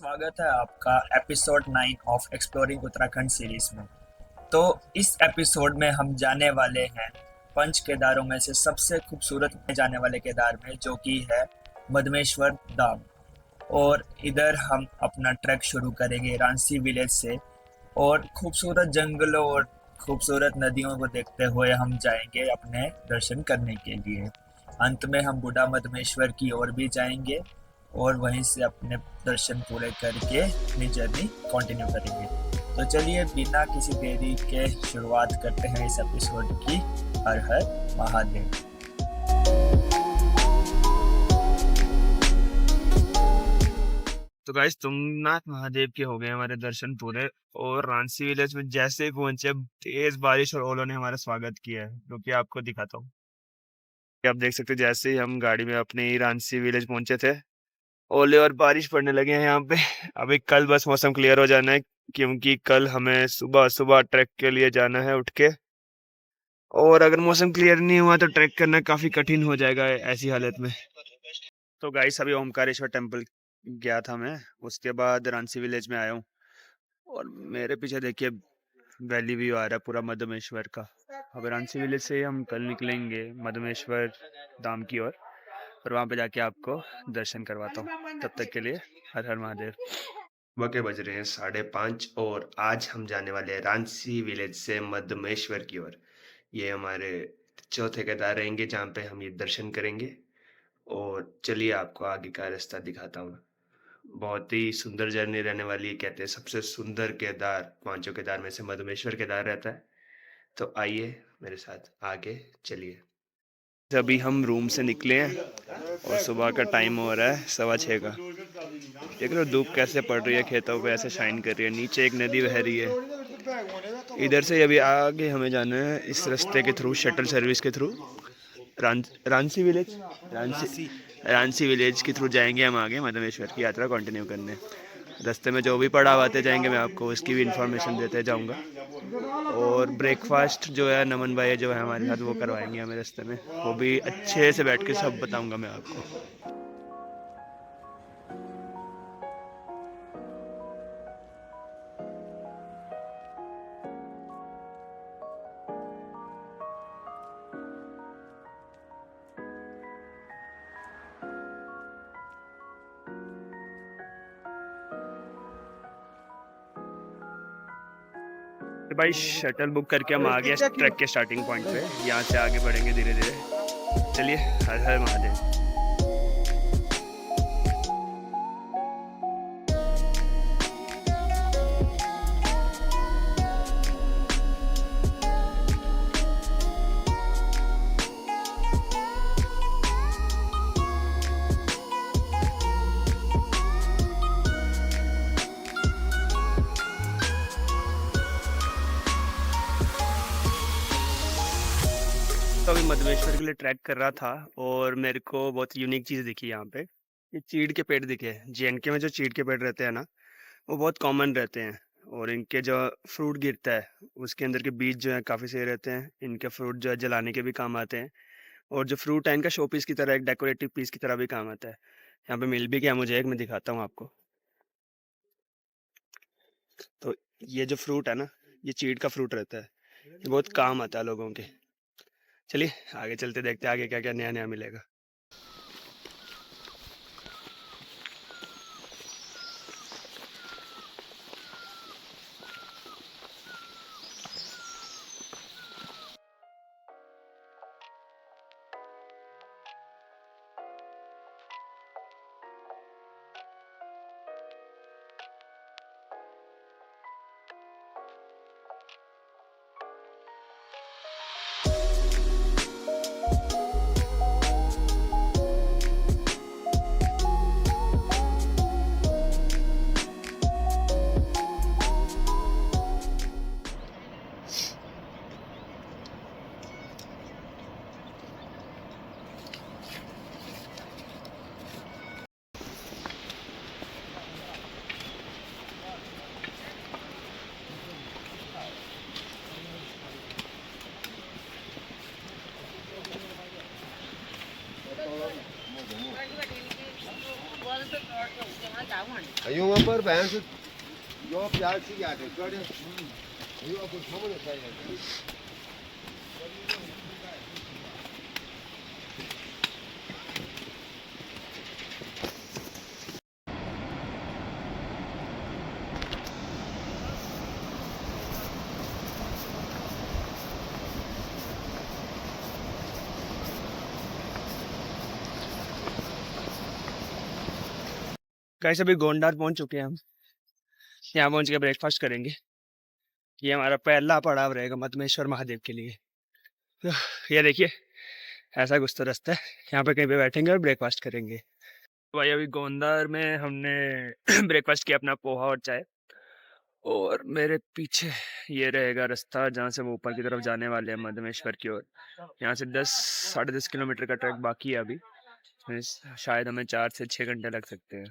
स्वागत है आपका episode 9 of exploring Uttarakhand series में। तो इस एपिसोड में हम जाने वाले हैं पंच केदारों में से सबसे खूबसूरत माने जाने वाले केदार में, जो कि है मदमेश्वर धाम। और इधर हम अपना ट्रैक शुरू करेंगे रांसी विलेज से, और खूबसूरत जंगलों और खूबसूरत नदियों को देखते हुए हम जाएंगे अपने दर्शन करने के लिए। अंत में हम बूढ़ा मदमेश्वर की ओर भी जाएंगे और वहीं से अपने दर्शन पूरे करके अपनी जर्नी कंटिन्यू करेंगे। तो चलिए बिना किसी देरी के शुरुआत करते हैं इस एपिसोड की। हर हर महादेव। तो गाइस तुंगनाथ महादेव के हो गए हमारे दर्शन पूरे। और रांसी विलेज में जैसे ही पहुंचे, तेज बारिश और ओलों ने हमारा स्वागत किया है, जो कि आपको दिखाता हूँ। आप देख सकते हैं, जैसे ही हम गाड़ी में अपने ही रांसी विलेज पहुंचे थे, ओले और बारिश पड़ने लगे हैं यहाँ पे। अभी कल बस मौसम क्लियर हो जाना है, क्योंकि कल हमें सुबह सुबह ट्रैक के लिए जाना है उठ के। और अगर मौसम क्लियर नहीं हुआ तो ट्रैक करना काफी कठिन हो जाएगा ऐसी हालत में। तो गाइस अभी ओमकारेश्वर टेम्पल गया था मैं, उसके बाद रांसी विलेज में आया हूँ। और मेरे पीछे देखिए वैली व्यू आ रहा है पूरा मदमेश्वर का। अब रांची विलेज से हम कल निकलेंगे मदमेश्वर धाम की ओर, और वहाँ पे जाके आपको दर्शन करवाता हूँ। तब तक के लिए हर हर महादेव। सुबह के बज रहे हैं 5:30 और आज हम जाने वाले हैं रांसी विलेज से मदमेश्वर की ओर। ये हमारे चौथे केदार रहेंगे जहाँ पे हम ये दर्शन करेंगे। और चलिए आपको आगे का रास्ता दिखाता हूँ। बहुत ही सुंदर जर्नी रहने वाली है। कहते हैं सबसे सुंदर केदार पांचों केदार में से मदमेश्वर केदार रहता है। तो आइए मेरे साथ आगे चलिए। अभी हम रूम से निकले हैं और सुबह का टाइम हो रहा है 6:15 का। देख रहे हो धूप कैसे पड़ रही है, खेतों पे ऐसे शाइन कर रही है, नीचे एक नदी बह रही है। इधर से अभी आगे हमें जाना है इस रास्ते के थ्रू, शटल सर्विस के through Ransi village. Ransi village के थ्रू जाएंगे हम आगे मदमेश्वर की यात्रा कंटिन्यू करने। रास्ते में जो भी पड़ाव आते जाएंगे मैं आपको उसकी भी इंफॉर्मेशन देते जाऊंगा। और ब्रेकफास्ट जो है नमन भाई जो है हमारे साथ वो करवाएंगे हमें रास्ते में, वो भी अच्छे से बैठ के सब बताऊंगा मैं आपको। तो भाई शटल बुक करके हम आ गए ट्रैक के स्टार्टिंग पॉइंट पे। यहाँ से आगे बढ़ेंगे धीरे धीरे। चलिए हर हर महादेव। तो अभी मधुमेश्वर के लिए ट्रैक कर रहा था और मेरे को बहुत यूनिक चीज़ दिखी यहाँ पे। ये चीड़ के पेड़ दिखे। जेएनके में जो चीड़ के पेड़ रहते हैं ना, वो बहुत कॉमन रहते हैं। और इनके जो फ्रूट गिरता है उसके अंदर के बीज जो है काफ़ी सही रहते हैं। इनके फ्रूट जो है जलाने के भी काम आते हैं। और जो फ्रूट है इनका शो पीस की तरह, एक डेकोरेटिव पीस की तरह भी काम आता है। यहाँ पे मिल भी गया मुझे एक, मैं दिखाता हूँ आपको। तो ये जो फ्रूट है ना, ये चीड़ का फ्रूट रहता है। ये बहुत काम आता है लोगों के। चलिए आगे चलते, देखते हैं आगे क्या क्या नया नया मिलेगा। यूं पर भैंस यो प्याज सी आटे चढ़े यो पर सामने चाहिए गाइस अभी गोंडार पहुंच चुके हैं हम। यहाँ पहुंच के ब्रेकफास्ट करेंगे। ये हमारा पहला पड़ाव रहेगा मधमेश्वर महादेव के लिए। तो ये देखिए ऐसा कुछ तो रास्ता है। यहाँ पे कहीं पे बैठेंगे और ब्रेकफास्ट करेंगे। तो भाई अभी गोंदार में हमने ब्रेकफास्ट किया अपना पोहा और चाय। और मेरे पीछे ये रहेगा रास्ता जहाँ से वो ऊपर की तरफ जाने वाले हैं मधमेश्वर की ओर। यहाँ से 10-10.5 किलोमीटर का ट्रैक बाकी है अभी। इसमें शायद हमें 4 से 6 घंटे लग सकते हैं,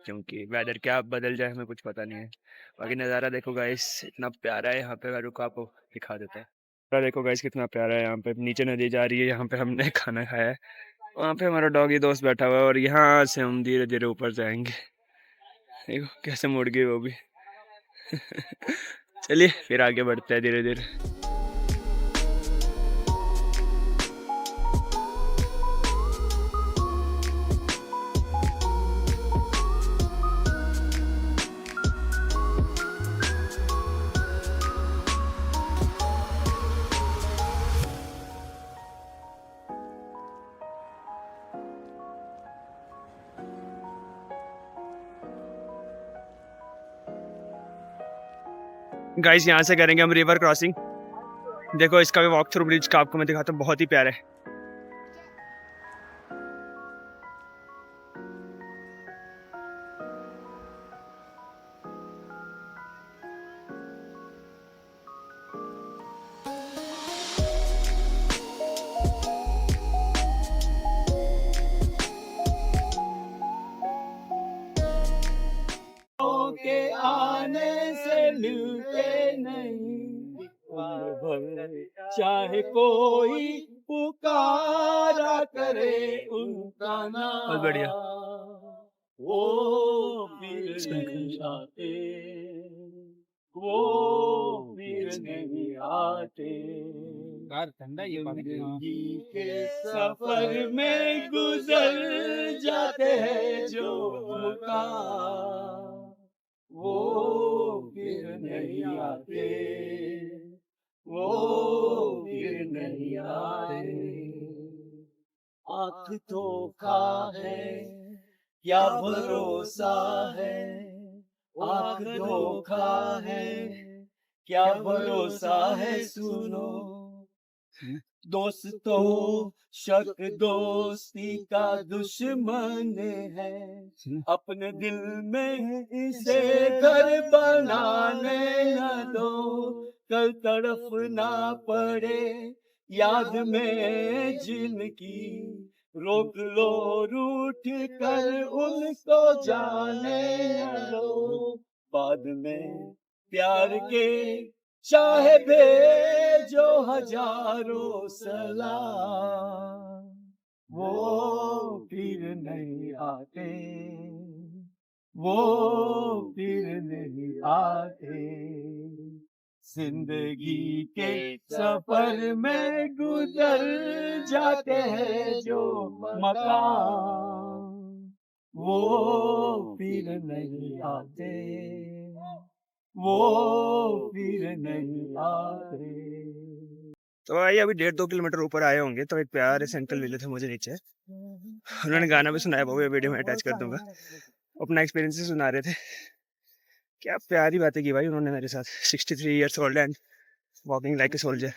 क्योंकि वेदर क्या बदल जाए हमें कुछ पता नहीं है। बाकी नज़ारा देखो गाइस, इतना प्यारा है यहाँ पे। मैं रुको आपको दिखा देता है। नज़ारा देखो गाइस कितना प्यारा है। यहाँ पे नीचे नदी जा रही है, यहाँ पे हमने खाना खाया है। वहाँ पे हमारा डॉगी दोस्त बैठा हुआ है और यहाँ से हम धीरे धीरे ऊपर जाएंगे। देखो कैसे मुड़ गई वो भी। चलिए फिर आगे बढ़ते हैं धीरे धीरे। गाइस यहाँ से करेंगे हम रिवर क्रॉसिंग। देखो इसका भी वॉक थ्रू ब्रिज का आपको मैं दिखाता हूँ, बहुत ही प्यारा है। के आने से मिलते नहीं, चाहे कोई पुकारा करे उनका नाम। बहुत बढ़िया। वो फिर नहीं आते, वो फिर नहीं आते। जिंदगी के सफर में गुजर जाते हैं जो मुकाम, वो फिर नहीं आते, वो फिर नहीं आते। आँख धोखा है क्या भरोसा है, आँख धोखा है क्या भरोसा है। सुनो दोस्तों, शक दोस्ती का दुश्मन है, अपने दिल में इसे घर बनाने न दो, कल तड़फ ना पड़े याद में जिनकी, रोक लो रूठ कर उनको जाने न दो, बाद में प्यार के चाहे भेजो हजारों सलाम, वो फिर नहीं आते, वो फिर नहीं आते। जिंदगी के सफर में गुजर जाते हैं जो मकाम, वो फिर नहीं आते, वो फिर नहीं आते। तो भाई अभी 1.5-2 किलोमीटर ऊपर आए होंगे तो एक प्यारे से अंकल मिले थे मुझे नीचे। उन्होंने गाना भी सुनाया, वो भी वीडियो में अटैच कर दूंगा। अपना एक्सपीरियंस सुना रहे थे। क्या प्यारी बातें की भाई उन्होंने मेरे साथ। 63 years old and walking like a soldier.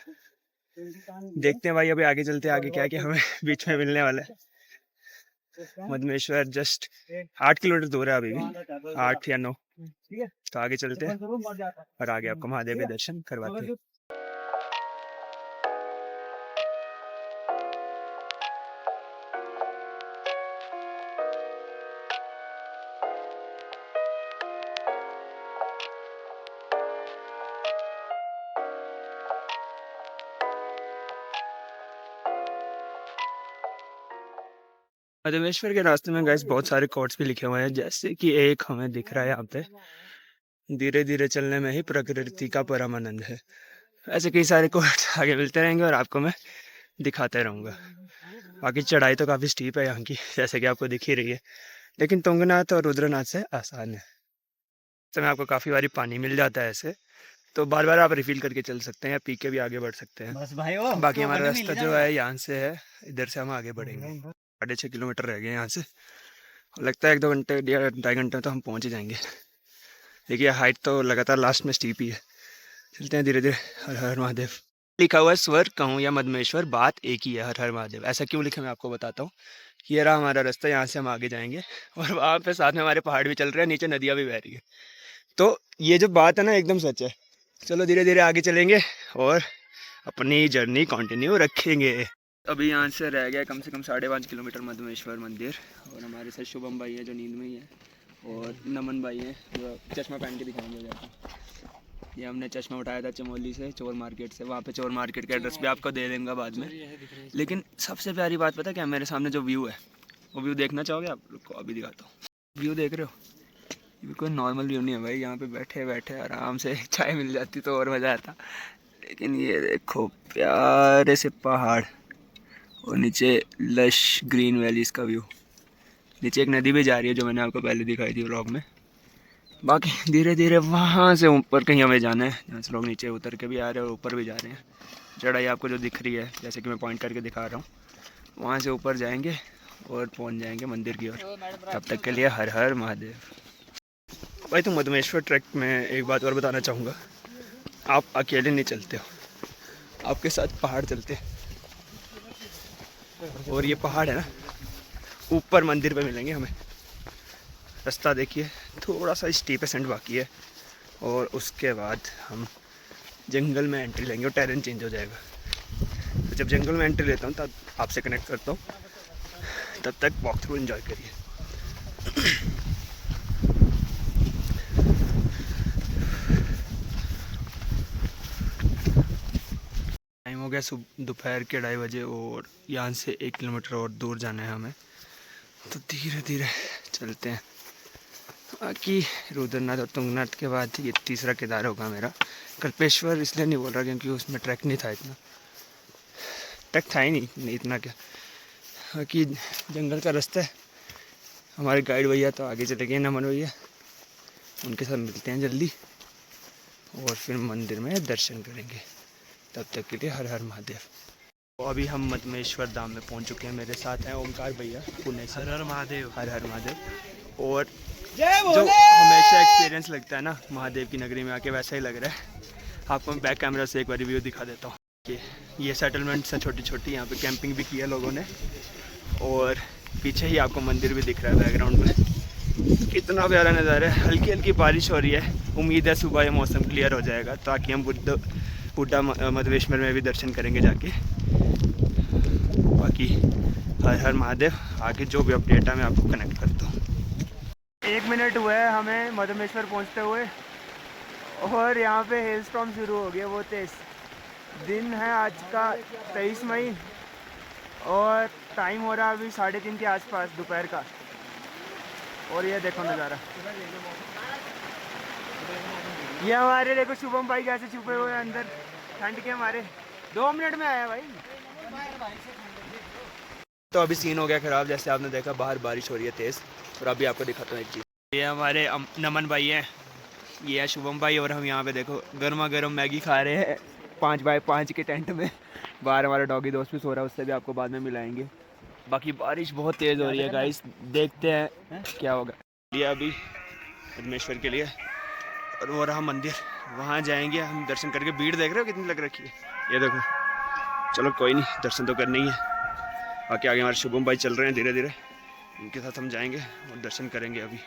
देखते हैं भाई अभी आगे चलते आगे क्या क्या हमें बीच में मिलने वाला है। मधमेश्वर जस्ट 8 किलोमीटर दूर है अभी भी, 8 या 9। तो आगे चलते हैं और आगे आपको महादेव के दर्शन करवाते हैं। मधुमेश्वर के रास्ते में गाइस बहुत सारे कोट्स भी लिखे हुए हैं, जैसे कि एक हमें दिख रहा है यहाँ पे, धीरे धीरे चलने में ही प्रकृति का परम आनंद है। ऐसे कई सारे कोट्स आगे मिलते रहेंगे और आपको मैं दिखाते रहूँगा। बाकी चढ़ाई तो काफ़ी स्टीप है यहाँ की, जैसे कि आपको दिख ही रही है, लेकिन तुंगनाथ और रुद्रनाथ से आसान है। समय आपको काफ़ी बारी पानी मिल जाता है ऐसे, तो बार बार आप रिफिल करके चल सकते हैं या पी के भी आगे बढ़ सकते हैं। बस भाई ओ, बाकी तो हमारा बने रास्ता मिल जो जाएगा। है यहाँ से है, इधर से हम आगे बढ़ेंगे। 6.5 किलोमीटर रह गए यहाँ से, लगता है 1-2 घंटे या 2.5 घंटे में तो हम पहुँच ही जाएंगे। देखिए हाइट तो लगातार लास्ट में स्टीप ही है। चलते हैं धीरे धीरे। हर हर महादेव लिखा हुआ है, स्वर कहूँ या मधमेश्वर बात एक ही है। हर हर महादेव ऐसा क्यों लिखा मैं आपको बताता हूँ। ये रहा हमारा रास्ता, यहाँ से हम आगे जाएंगे और वहाँ पे साथ में हमारे पहाड़ भी चल रहे हैं, नीचे नदियाँ भी बह रही है। तो ये जो बात है ना एकदम सच है। चलो धीरे धीरे आगे चलेंगे और अपनी जर्नी कंटिन्यू रखेंगे। अभी यहाँ से रह गया कम से कम 5.5 किलोमीटर मधमेश्वर मंदिर, और हमारे साथ शुभम भाई है जो नींद में ही है, और नमन भाई हैं जो चश्मा पहन के दिखाएंगे जाकर। ये हमने चश्मा उठाया था चमोली से, चोर मार्केट से। वहाँ पे चोर मार्केट का एड्रेस भी आपको दे देंगे बाद में। लेकिन सबसे प्यारी बात पता क्या, मेरे सामने जो व्यू है वो व्यू देखना चाहोगे आप? रुको अभी दिखाता हूँ। व्यू देख रहे हो, ये कोई नॉर्मल व्यू नहीं है भाई। यहाँ पे बैठे बैठे आराम से चाय मिल जाती तो और मज़ा आता। लेकिन ये देखो प्यारे से पहाड़ और नीचे लश ग्रीन वैलीज़ का व्यू। नीचे एक नदी भी जा रही है जो मैंने आपको पहले दिखाई थी व्लॉग में। बाकी धीरे धीरे वहाँ से ऊपर कहीं हमें जाना है, जहाँ से लोग नीचे उतर के भी आ रहे हैं और ऊपर भी जा रहे हैं। चढ़ाई आपको जो दिख रही है, जैसे कि मैं पॉइंट करके दिखा रहा हूँ, वहाँ से ऊपर जाएंगे और पहुँच जाएंगे मंदिर की ओर। तब तक के लिए हर हर महादेव। भाई तो मधमेश्वर ट्रैक में एक बात और बताना चाहूँगा, आप अकेले नहीं चलते हो, आपके साथ पहाड़ चलते हैं। और ये पहाड़ है ना, ऊपर मंदिर पे मिलेंगे हमें। रास्ता देखिए थोड़ा सा स्टीप एसेंट बाकी है, और उसके बाद हम जंगल में एंट्री लेंगे और टेरेन चेंज हो जाएगा। तो जब जंगल में एंट्री लेता हूँ तब आपसे कनेक्ट करता हूँ, तब तक वॉक थ्रू एंजॉय करिए। टाइम हो गया दोपहर के 2:30 बजे, और यहाँ से 1 किलोमीटर और दूर जाना है हमें, तो धीरे धीरे चलते हैं। बाकी रुद्रनाथ और तुंगनाथ के बाद ये तीसरा केदार होगा मेरा। कल्पेश्वर इसलिए नहीं बोल रहा क्योंकि उसमें ट्रैक नहीं था इतना, ट्रैक था ही नहीं इतना क्या। बाकी जंगल का रास्ता है। हमारे गाइड भैया तो आगे चले गए, नमन भैया, उनके साथ मिलते हैं जल्दी और फिर मंदिर में दर्शन करेंगे। तब तक के लिए हर हर महादेव। तो अभी हम मधमेश्वर धाम में पहुंच चुके हैं। मेरे साथ हैं ओमकार भैया पुणे से। हर हर महादेव, हर हर महादेव। और जो हमेशा एक्सपीरियंस लगता है ना महादेव की नगरी में आके, वैसा ही लग रहा है। आपको मैं बैक कैमरा से एक बार व्यू दिखा देता हूँ कि ये सेटलमेंट्स हैं छोटी छोटी, यहाँ पे कैंपिंग भी की है लोगों ने, और पीछे ही आपको मंदिर भी दिख रहा है बैकग्राउंड में। कितना प्यारा नज़ारा है। हल्की हल्की बारिश हो रही है, उम्मीद है सुबह ये मौसम क्लियर हो जाएगा ताकि हम बुड्ढा मधमेश्वर में भी दर्शन करेंगे जाके। बाकी हर हर महादेव। आगे जो भी अपडेट है मैं आपको कनेक्ट करता हूँ। 1 मिनट हुआ है हमें मधमेश्वर पहुँचते हुए, और यहाँ पे हेल स्टॉर्म शुरू हो गया। वो तेज़ दिन है आज का 23 मई, और टाइम हो रहा है अभी 3:30 के आसपास दोपहर का। और ये देखो नज़ारा, ये हमारे देखो शुभम भाई कैसे छुपे हुए हैं अंदर ठंड के हमारे। 2 मिनट में आया भाई। तो अभी सीन हो गया ख़राब, जैसे आपने देखा बाहर बारिश हो रही है तेज़। और अभी आपको दिखाता हूँ एक चीज़। ये हमारे नमन भाई हैं, ये है शुभम भाई, और हम यहाँ पे देखो गर्मा गर्म मैगी खा रहे हैं 5x5 के टेंट में। बाहर हमारा डॉगी दोस्त भी सो रहा है, उससे भी आपको बाद में मिलाएंगे। बाकी बारिश बहुत तेज़ हो रही है गाइस, देखते हैं क्या होगा। ये अभी मधमेश्वर के लिए, और वो रहा मंदिर, वहाँ जाएंगे हम दर्शन करके। भीड़ देख रहे हो कितनी लग रखी है, ये देखो। चलो कोई नहीं, दर्शन तो करने ही है। बाकी आगे हमारे शुभम भाई चल रहे हैं धीरे धीरे, उनके साथ हम जाएंगे और दर्शन करेंगे अभी।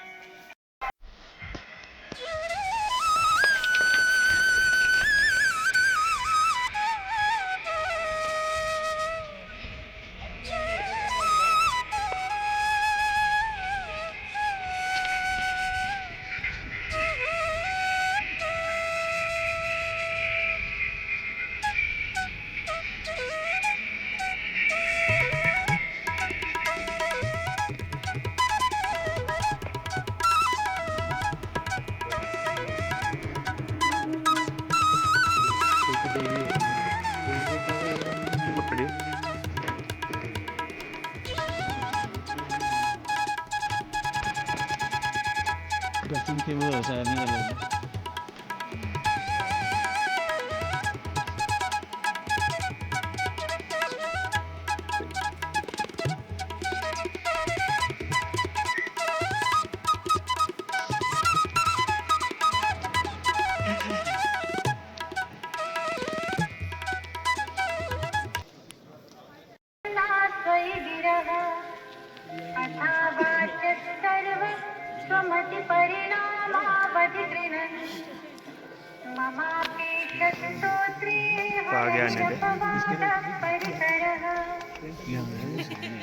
तो आगे आने दे।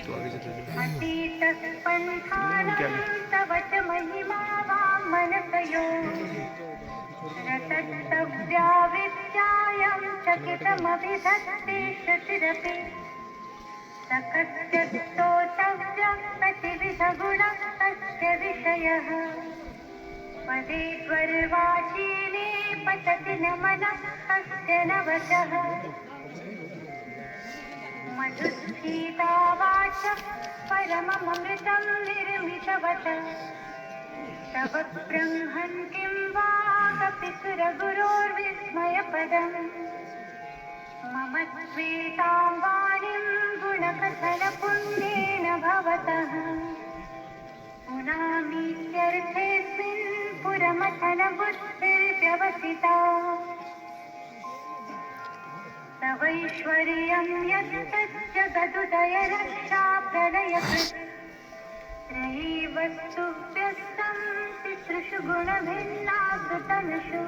तो आगे चल पदे त्वर्वाचीने पतति न मनः कश्चन वचः मधुस्फीता वाचः परममृतं निर्मितवतः तव ब्रह्मन् किं वा कपिसुरगुरोर्विस्मयपदम् मम स्वेतां वाणीं गुणकथनपुण्येन भवतः पुनामीत्यर्थेऽस्मिन् पुरमथनबुद्धिर्व्यवसिता तवैश्वर्यं यत्तज्जगदुदयरक्षा प्रलयकृत् त्रयीवस्तुभ्यस्तं तिसृषु गुणभिन्नाकृतनुषु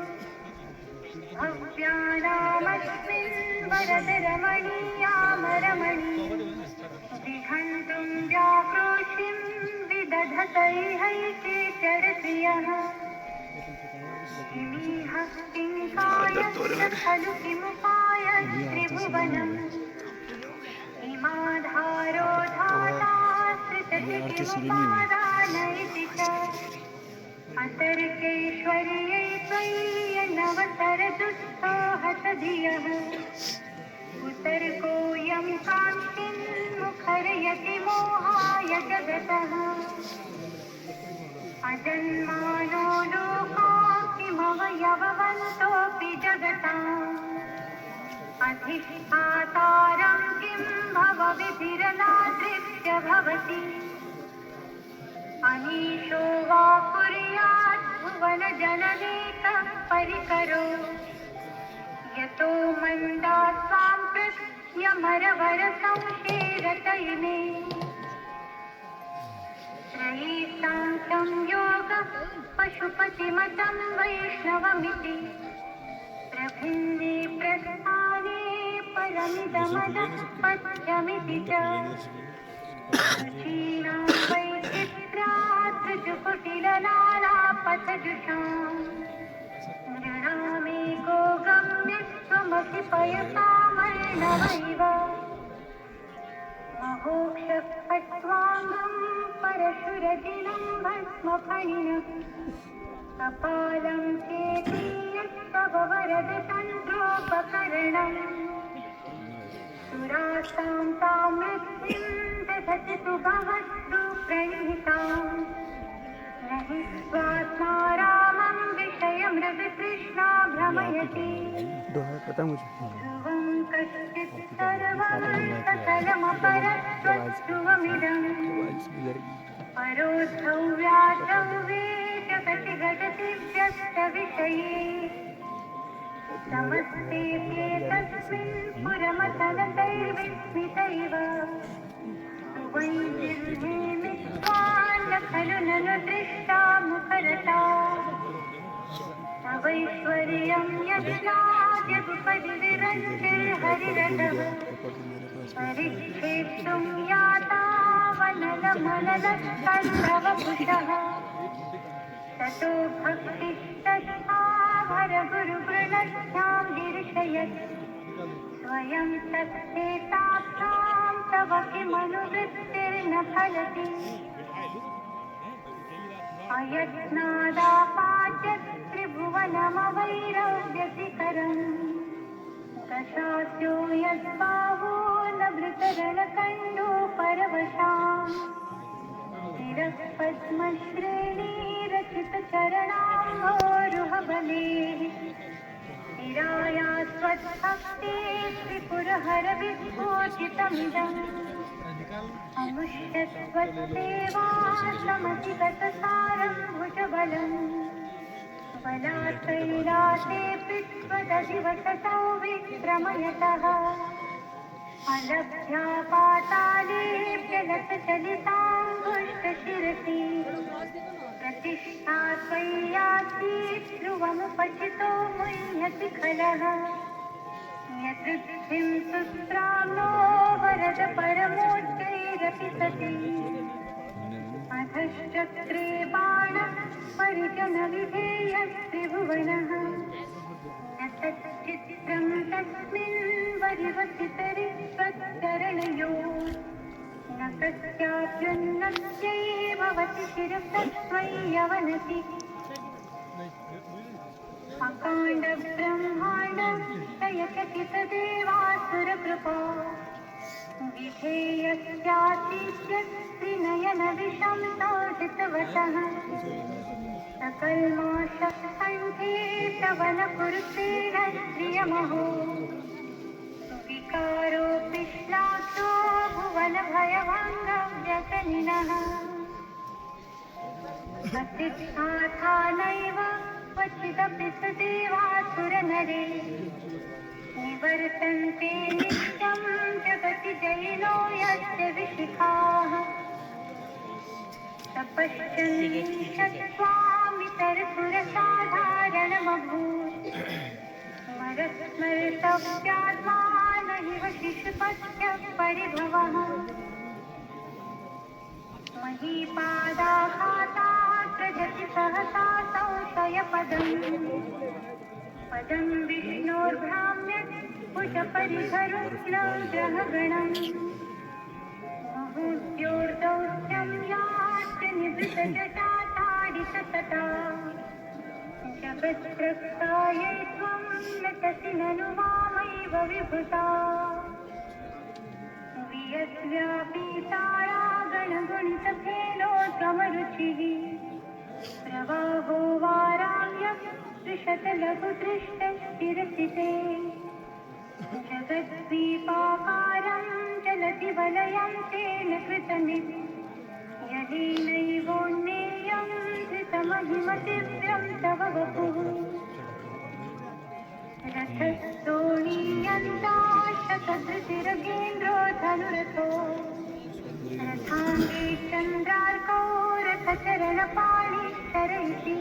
भव्यानामस्मिन् वरदरमणीयामरमणी विहन्तुं व्याक्रोशिं विदधतैहैके चरप्रियः किमीह किङ्कायस्य खलु किमुपाय त्रिभुवनम् इमाधारो धाता श्रितशिखिमुपादानैति च अतर्केश्वर्यै त्वय्यनवतरदुःखो हतधियः उतर्कोऽयं कान्तिन्मुखरयति मोहाय जगतः अजन्मानो लोका किमवयववन्तोऽपि जगताम् अधिष्ठातारं किं भवविधिरनादृश्य भवति अनीशो वा कुर्यात् भुवनजननीकः परिकरो यतो मन्दात् स्वां कृत्यमरवरसंशेरतैने त्रयी साङ्ख्यं योगः पशुपतिमतं वैष्णवमिति प्रभिन्ने प्रस्थाने परमिदमदः पथ्यमिति च शुचीनां वैचित्र्यात्रिजुकुटिललालापथजुषाम् नृणामेको गम्यस्त्वमसि पयसामर्णवैव महोक्षस्फट्वाङ्गं परशुरजिनं भस्मफणिनः कपालं चेतीयस्तव वरद तन्त्रोपकरणम् सुरासां तां मृत्युं दधति सुभवस्तु प्रणिहिताम् न हि स्वात्मा रामं विषयमृगतृष्णा भ्रमयति ध्रुवं कश्चित् सर्वमन्तकलमपरत्वत्ध्रुवमिदम् परोद्धव्याद्धव्ये जगति घटति व्यस्तविषये समस्तेऽप्येतस्मिन् पुरमतनतैर्विस्मितैव सुवैजिह्ने मित्त्वान्न खलु ननु दृष्टा मुखरता तवैश्वर्यं यज्ञाद्यगुपदि विरञ्चिर्हरिरथः परिच्छेत्तुं याता वनलमनलस्तत्रवपुषः ततो भक्तिस्तस्माभरगुरुवृणस्थां दीर्शयत् स्वयं तत्सेताभ्यां तव किमनुवृत्तिर्न फलति अयत्नादापाद्यत् त्रिभुवनमवैरव्यतिकरम् दशास्यो यद्बाहो न वृतरणकण्डो परवशाम् पद्मश्रेणी रचित चर त्वत्भक्ते त्रिपुरहर विस्फोटितमिदम् अमुष्यत्वत्सेवासमधिगतसारं भुजबलम् बलात्कैलासे पृथ्वदधिवसतौ विक्रमयतः अलभ्या पातालेऽप्यलसचलिताङ्गुष्ठशिरसि प्रतिष्ठा त्वय्यासीत् ध्रुवमुपचितो मुह्यति खलः यदृच्छिं सुस्राम्नो वरद परमोच्चैरपि सति अधश्चक्रे बाणः परिजनविधेयः त्रिभुवनः न तच्चित्रं तस्मिन् वरिवसितरिष्वच्चरणयोः न कस्याप्युन्नत्यै भवति शिरस्तत्त्वय्यवनति अकाण्ड ब्रह्माण्ड क्षयचकितदेवासुरकृपा विधेयस्यातीत्य त्रिनयनविषं तोषितवतः सकल्माशकण्ठे तवनपुरुषेण श्रियमहो विकारोऽपि श्लाघ्यो भुवनभयभङ्गव्यसनिनः अतिष्ठानैव क्वचिदपि सदेवासुरनरे निवर्तन्ते नित्यं जगति जयिनो यस्य विशिखाः तपश्चन्निषत्स्वामितरसुरसाधारणमभूत् स्मरस्मर्तव्यात्मा न हि शिशुपथ्यः परिभवः महीपादाघाता प्रजति सहसा संशयपदम् पदं विष्णोर्भ्राम्यत् कुशपरिधरुग्रहगणम् मुहूर्त्योर्दौत्यं याश्च निवृतजटाताडिततता जगत्प्रकायै त्वं नटसि ननु मामैव विभुता वियद्व्यापीतारा गणगुणितफेनोद्गमरुचिः प्रवाहो वाराम्यः त्रिशतलघुदृष्टशिरसिते जगद्दीपाकारं चलति वलयं तेन कृतमित् यदीनैवोन्नेयं धृतमहिमदिव्यं तव वपुः रथस्तोणीयन्ताशतधृतिरगेन्द्रो धनुरथो रथाङ्गे चन्द्रार्कौ रथचरणपाणिश्चरैति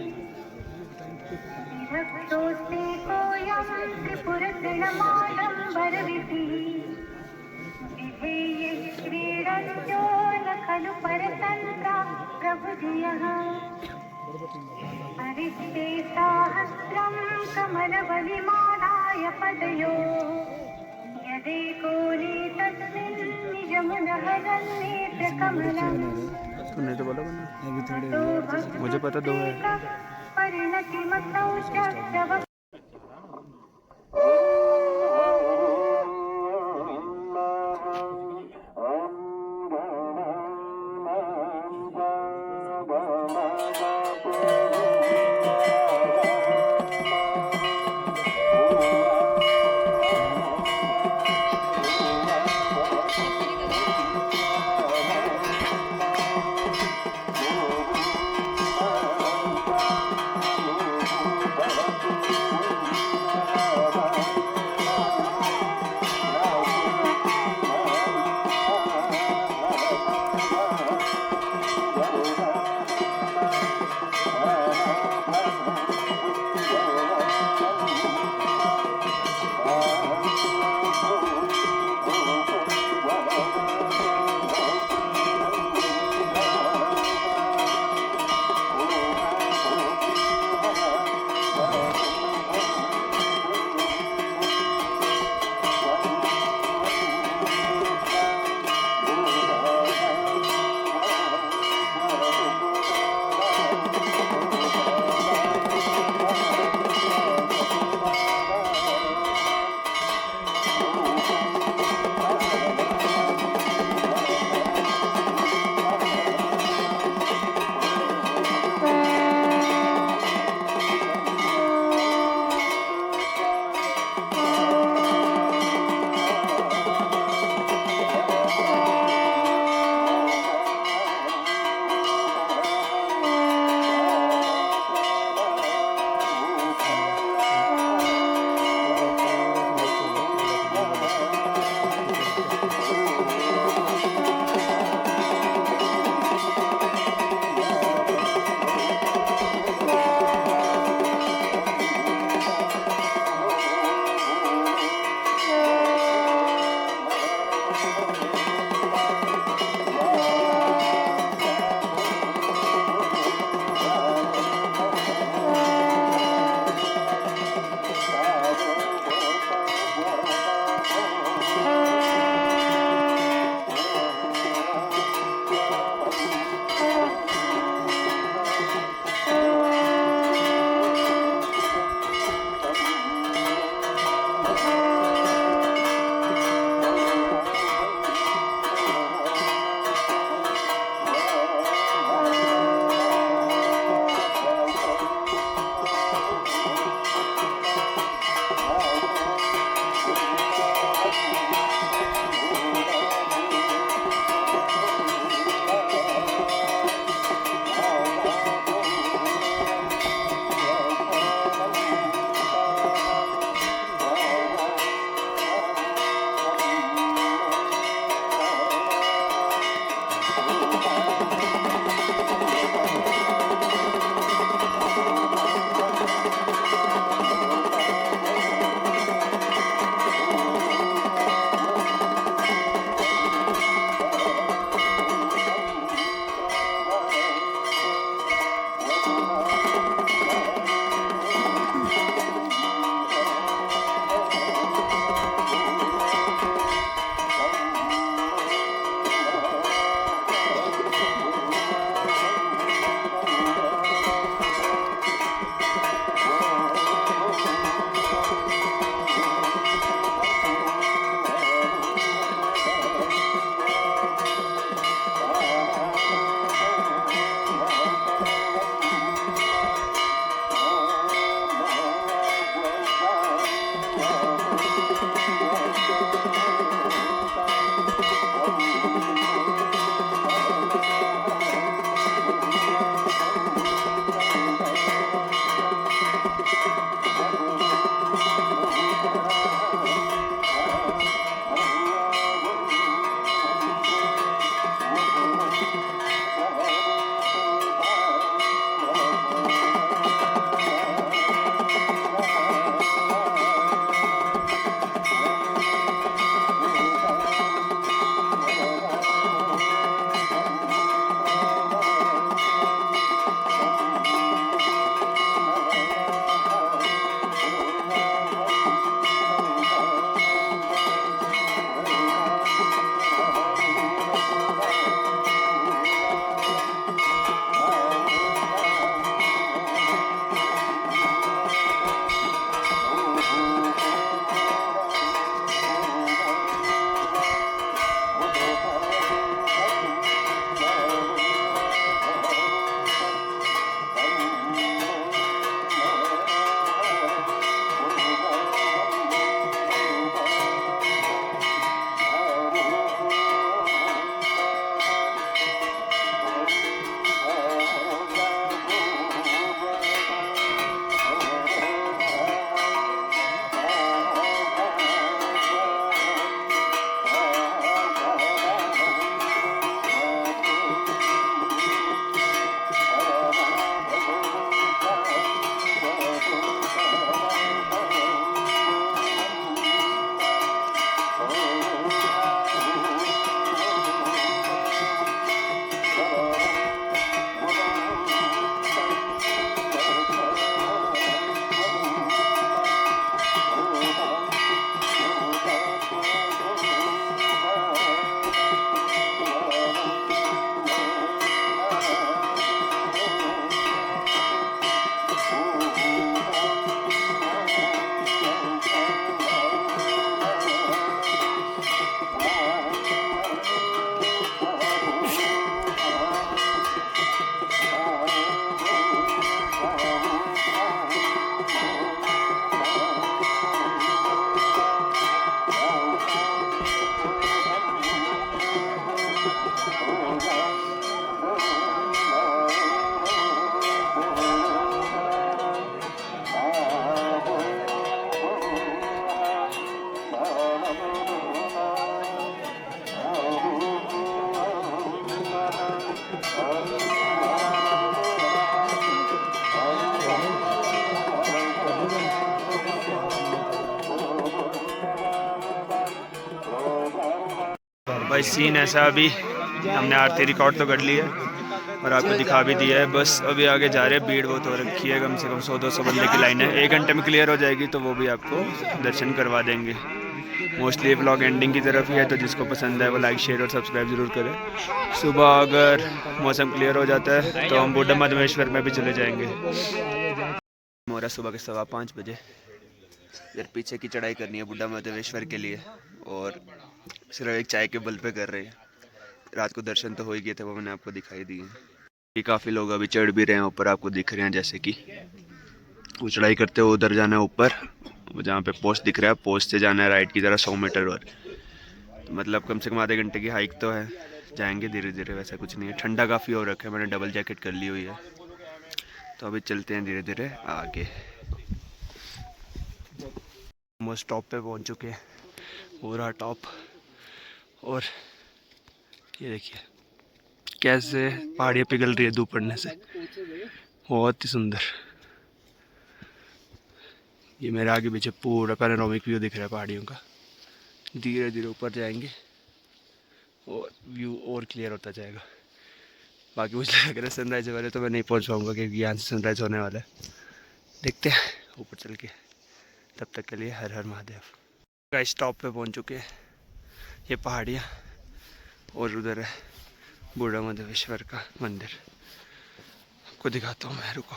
विरक्षोऽस्ते कोऽयं त्रिपुरतृणमाडम्बरविधिः विधेये क्रीडन्त्यो न खलु परतन्त्रा प्रभुधियः हरिस्ते साहस्रं कमलबलिमादाय पदयो यदेकोऽनेतस्मिन् निजमुनहरन्नेत्रकमलम् तूने तो बोला बना अतो मुझे पता दो है परिणतिमतौ च तव Thank you. भाई सीन ऐसा, अभी हमने आरती रिकॉर्ड तो कर ली है और आपको दिखा भी दिया है, बस अभी आगे जा रहे हैं। भीड़ बहुत हो रखी है, कम से कम 100-200 बंदे की लाइन है। 1 घंटे में क्लियर हो जाएगी तो वो भी आपको दर्शन करवा देंगे। मोस्टली व्लॉग एंडिंग की तरफ ही है, तो जिसको पसंद है वो लाइक शेयर और सब्सक्राइब ज़रूर करें। सुबह अगर मौसम क्लियर हो जाता है तो हम बुड्ढा मधमेश्वर में भी चले जाएंगे। मोरा सुबह के 5:15 बजे इधर पीछे की चढ़ाई करनी है बुड्ढा मधमेश्वर के लिए, और सिर्फ एक चाय के बल पे कर रहे हैं। रात को दर्शन तो हो ही गए थे, वो मैंने आपको दिखाई दिए। ये काफ़ी लोग अभी चढ़ भी रहे हैं ऊपर, आपको दिख रहे हैं। जैसे कि वो चढ़ाई करते हुए उधर जाना है ऊपर, वो जहाँ पे पोस्ट दिख रहा है, पोस्ट से जाना है राइट की तरह 100 मीटर और, तो मतलब कम से कम आधे घंटे की हाइक तो है। जाएंगे धीरे धीरे, वैसा कुछ नहीं है। ठंडा काफ़ी हो रखा है, मैंने डबल जैकेट कर ली हुई है, तो अभी चलते हैं धीरे धीरे आगे। ऑलमोस्ट टॉप पे पहुंच चुके हैं, पूरा टॉप। और ये देखिए कैसे पहाड़ियाँ पिघल रही है धूप पड़ने से, बहुत ही सुंदर। ये मेरे आगे पीछे पूरा पैनोरामिक व्यू दिख रहा है पहाड़ियों का। धीरे धीरे ऊपर जाएंगे और व्यू और क्लियर होता जाएगा। बाकी मुझे लग रहा है सनराइज वाले तो मैं नहीं पहुंच पाऊँगा, क्योंकि यहाँ से सनराइज होने वाला है। देखते हैं ऊपर चल के, तब तक के लिए हर हर महादेव। गाइस टॉप पे पहुंच चुके हैं, ये पहाड़ियाँ और उधर है बूढ़ा मधमेश्वर का मंदिर। आपको दिखाता हूँ मैं, रुको।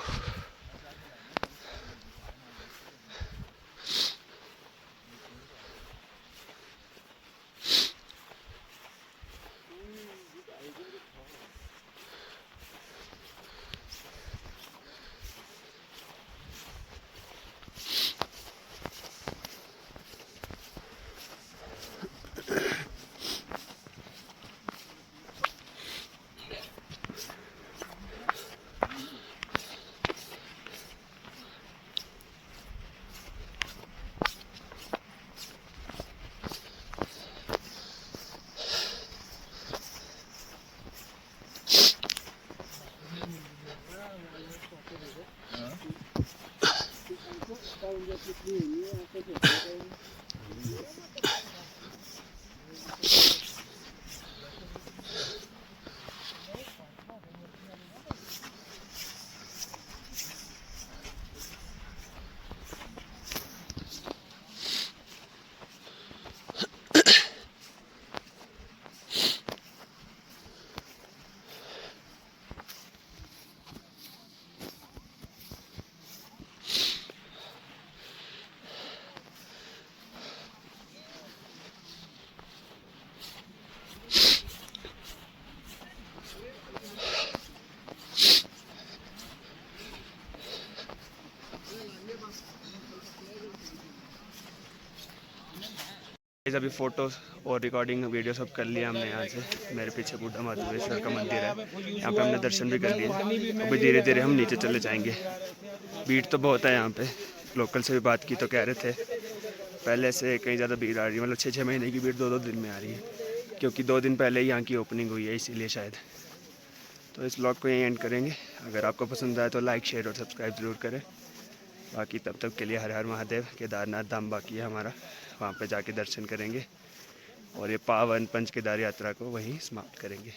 अभी फ़ोटो और रिकॉर्डिंग वीडियो सब कर लिया हमने यहाँ से। मेरे पीछे बूढ़ा मधमेश्वर का मंदिर है, यहाँ पे हमने दर्शन भी कर लिए। अभी धीरे धीरे हम नीचे चले जाएंगे। भीड़ तो बहुत है यहाँ पे, लोकल से भी बात की तो कह रहे थे पहले से कहीं ज़्यादा भीड़ आ रही है, मतलब 6-6 महीने की भीड़ 2-2 दिन में आ रही है, क्योंकि 2 दिन पहले ही यहाँ की ओपनिंग हुई है, इसीलिए शायद। तो इस ब्लॉग को यहीं एंड करेंगे। अगर आपको पसंद आए तो लाइक शेयर और सब्सक्राइब ज़रूर करें। बाकी तब तक के लिए हर हर महादेव। केदारनाथ धाम बाकी है हमारा, वहाँ पे जाके दर्शन करेंगे और ये पावन पंच केदार यात्रा को वहीं समाप्त करेंगे।